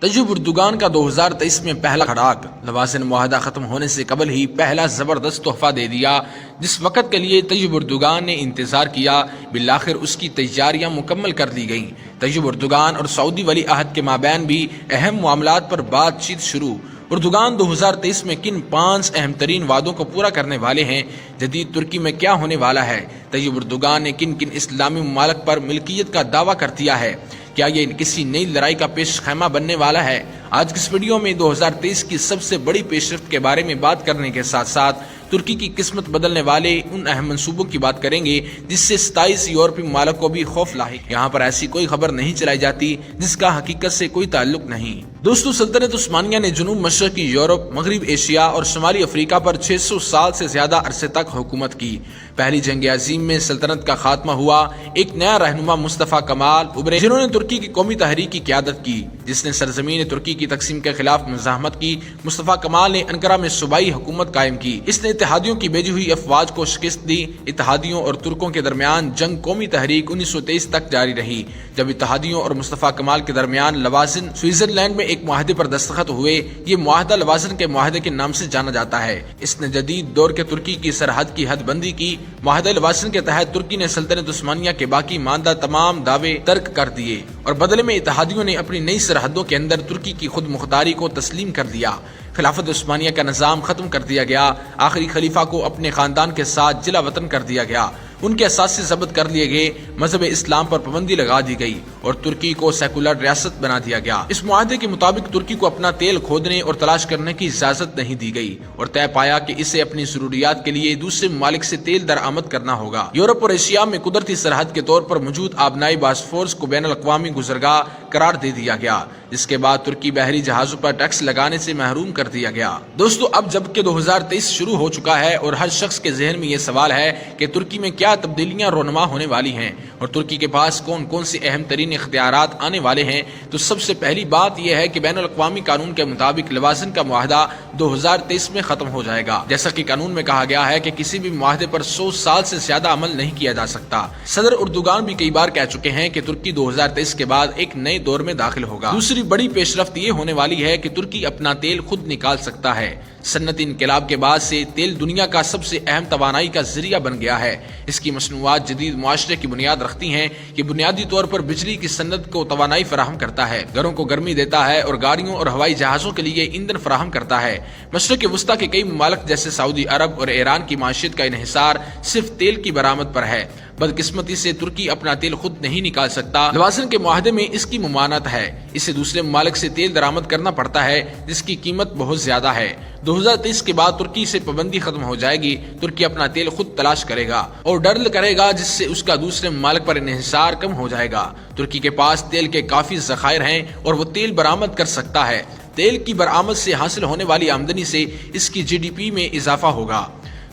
طیب Erdogan کا 2023 میں پہلا کھڑاک لوازن معاہدہ ختم ہونے سے قبل ہی پہلا زبردست تحفہ دے دیا۔ جس وقت کے لیے طیب اردوغان نے انتظار کیا بالآخر اس کی تیاریاں مکمل کر لی گئیں۔ طیب اردوغان اور سعودی ولی عہد کے مابین بھی اہم معاملات پر بات چیت شروع۔ اردوغان 2023 میں کن 5 اہم ترین وعدوں کو پورا کرنے والے ہیں؟ جدید ترکی میں کیا ہونے والا ہے؟ طیب اردوغان نے کن کن اسلامی ممالک پر ملکیت کا دعویٰ کر دیا ہے؟ کیا یہ کسی نئی لڑائی کا پیش خیمہ بننے والا ہے؟ آج کی اس ویڈیو میں 2023 کی سب سے بڑی پیش رفت کے بارے میں بات کرنے کے ساتھ ساتھ ترکی کی قسمت بدلنے والے ان اہم منصوبوں کی بات کریں گے جس سے 27 یورپی ممالک کو بھی خوف لاحق۔ یہاں پر ایسی کوئی خبر نہیں چلائی جاتی جس کا حقیقت سے کوئی تعلق نہیں۔ دوستو، سلطنت عثمانیہ نے جنوب مشرقی یورپ، مغرب ایشیا اور شمالی افریقہ پر 600 سال سے زیادہ عرصے تک حکومت کی۔ پہلی جنگ عظیم میں سلطنت کا خاتمہ ہوا، ایک نیا رہنما مصطفیٰ کمال ابھرے جنہوں نے ترکی کی قومی تحریک کی قیادت کی جس نے سرزمین ترکی کی تقسیم کے خلاف مزاحمت کی۔ مصطفیٰ کمال نے انقرہ میں صوبائی حکومت قائم کی۔ اس نے اتحادیوں کی بھیجی ہوئی افواج کو شکست دی۔ اتحادیوں اور ترکوں کے درمیان جنگ قومی تحریک 1923 تک جاری رہی، جب اتحادیوں اور مصطفیٰ کمال کے درمیان لوازن سوئٹزرلینڈ میں ایک معاہدے پر دستخط ہوئے۔ یہ معاہدہ لوازن کے معاہدے کے نام سے جانا جاتا ہے۔ اس نے جدید دور کے ترکی کی سرحد کی حد بندی کی۔ معاہدہ لوازن کے تحت ترکی نے سلطنت عثمانیہ کے باقی ماندہ تمام دعوے ترک کر دیے اور بدلے میں اتحادیوں نے اپنی نئی سرحدوں کے اندر ترکی کی خود مختاری کو تسلیم کر دیا۔ خلافت عثمانیہ کا نظام ختم کر دیا گیا۔ آخری خلیفہ کو اپنے خاندان کے ساتھ جلا وطن کر دیا گیا۔ ان کے اثاثے ضبط کر لیے گئے۔ مذہب اسلام پر پابندی لگا دی گئی اور ترکی کو سیکولر ریاست بنا دیا گیا۔ اس معاہدے کے مطابق ترکی کو اپنا تیل کھودنے اور تلاش کرنے کی اجازت نہیں دی گئی اور طے پایا کہ اسے اپنی ضروریات کے لیے دوسرے ممالک سے تیل درآمد کرنا ہوگا۔ یورپ اور ایشیا میں قدرتی سرحد کے طور پر موجود آبنائی باسفورس کو بین الاقوامی گزرگاہ قرار دے دیا گیا، جس کے بعد ترکی بحری جہازوں پر ٹیکس لگانے سے محروم کر دیا گیا۔ دوستو، اب جبکہ 2023 شروع ہو چکا ہے اور ہر شخص کے ذہن میں یہ سوال ہے کہ ترکی میں کیا تبدیلیاں رونما ہونے والی ہیں اور ترکی کے پاس کون کون سے اہم ترین اختیارات آنے والے ہیں، تو سب سے پہلی بات یہ ہے کہ بین الاقوامی قانون کے مطابق لوازن کا معاہدہ 2023 میں ختم ہو جائے گا۔ جیسا کہ قانون میں کہا گیا ہے کہ کسی بھی معاہدے پر 100 سال سے زیادہ عمل نہیں کیا جا سکتا۔ صدر اردوغان بھی کئی بار کہہ چکے ہیں کہ ترکی 2023 کے بعد ایک نئے دور میں داخل ہوگا۔ دوسری بڑی پیش رفت یہ ہونے والی ہے کہ ترکی اپنا تیل خود نکال سکتا ہے۔ صنعتی انقلاب کے بعد سے تیل دنیا کا سب سے اہم توانائی کا ذریعہ بن گیا ہے۔ اس کی مصنوعات جدید معاشرے کی بنیاد رکھتی ہیں۔ یہ بنیادی طور پر بجلی کی صنعت کو توانائی فراہم کرتا ہے، گھروں کو گرمی دیتا ہے اور گاڑیوں اور ہوائی جہازوں کے لیے ایندھن فراہم کرتا ہے۔ مشرق وسطیٰ کے کئی ممالک جیسے سعودی عرب اور ایران کی معیشت کا انحصار صرف تیل کی برآمد پر ہے۔ بدقسمتی سے ترکی اپنا تیل خود نہیں نکال سکتا۔ لوازن کے معاہدے میں اس کی ممانعت ہے۔ اسے دوسرے ممالک سے تیل درآمد کرنا پڑتا ہے جس کی قیمت بہت زیادہ ہے۔ 2023 کے بعد ترکی سے پابندی ختم ہو جائے گی۔ ترکی اپنا تیل خود تلاش کرے گا اور ڈرل کرے گا جس سے اس کا دوسرے ممالک پر انحصار کم ہو جائے گا۔ ترکی کے پاس تیل کے کافی ذخائر ہیں اور وہ تیل برآمد کر سکتا ہے۔ تیل کی برآمد سے حاصل ہونے والی آمدنی سے اس کی GDP میں اضافہ ہوگا۔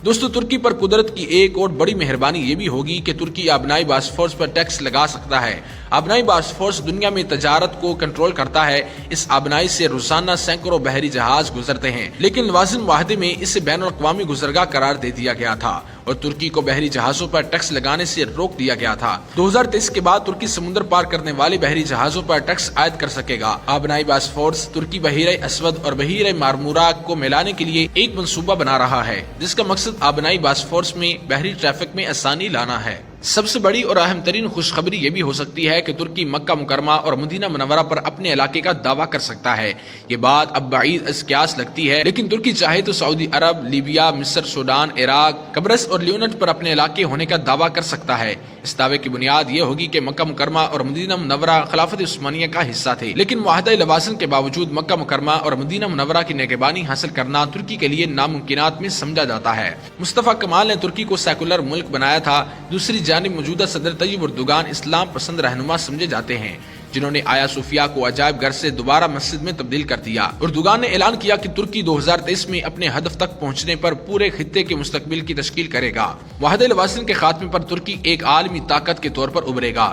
دوستو، ترکی پر قدرت کی ایک اور بڑی مہربانی یہ بھی ہوگی کہ ترکی آبنائی باسفورس پر ٹیکس لگا سکتا ہے۔ آبنائی باسفورس دنیا میں تجارت کو کنٹرول کرتا ہے۔ اس آبنائی سے روزانہ سینکڑوں بحری جہاز گزرتے ہیں، لیکن لوازن معاہدے میں اسے بین الاقوامی گزرگاہ قرار دے دیا گیا تھا اور ترکی کو بحری جہازوں پر ٹیکس لگانے سے روک دیا گیا تھا۔ 2023 کے بعد ترکی سمندر پار کرنے والے بحری جہازوں پر ٹیکس عائد کر سکے گا۔ آبنائی باسفورس ترکی بحیرہ اسود اور بحیرہ مارمورا کو ملانے کے لیے ایک منصوبہ بنا رہا ہے جس کا مقصد آبنائی باسفورس میں بحری ٹریفک میں آسانی لانا ہے۔ سب سے بڑی اور اہم ترین خوشخبری یہ بھی ہو سکتی ہے کہ ترکی مکہ مکرمہ اور مدینہ منورہ پر اپنے علاقے کا دعویٰ کر سکتا ہے۔ یہ بات اب بعید از قیاس لگتی ہے، لیکن ترکی چاہے تو سعودی عرب، لیبیا، مصر، سوڈان، عراق، قبرص اور لیونٹ پر اپنے علاقے ہونے کا دعویٰ کر سکتا ہے۔ اس دعوے کی بنیاد یہ ہوگی کہ مکہ مکرمہ اور مدینہ منورہ خلافت عثمانیہ کا حصہ تھے، لیکن معاہدہ لوازن کے باوجود مکہ مکرمہ اور مدینہ منورہ کی نگہبانی حاصل کرنا ترکی کے لیے ناممکنات میں سمجھا جاتا ہے۔ مصطفیٰ کمال نے ترکی کو سیکولر ملک بنایا تھا۔ دوسری جانب موجودہ صدر طیب اردوغان اسلام پسند رہنما سمجھے جاتے ہیں جنہوں نے آیا صوفیہ کو عجائب گھر سے دوبارہ مسجد میں تبدیل کر دیا۔ اردوغان نے اعلان کیا کہ ترکی 2023 میں اپنے ہدف تک پہنچنے پر پورے خطے کے مستقبل کی تشکیل کرے گا۔ معاہدہ لوازن کے خاتمے پر ترکی ایک عالمی طاقت کے طور پر ابھرے گا۔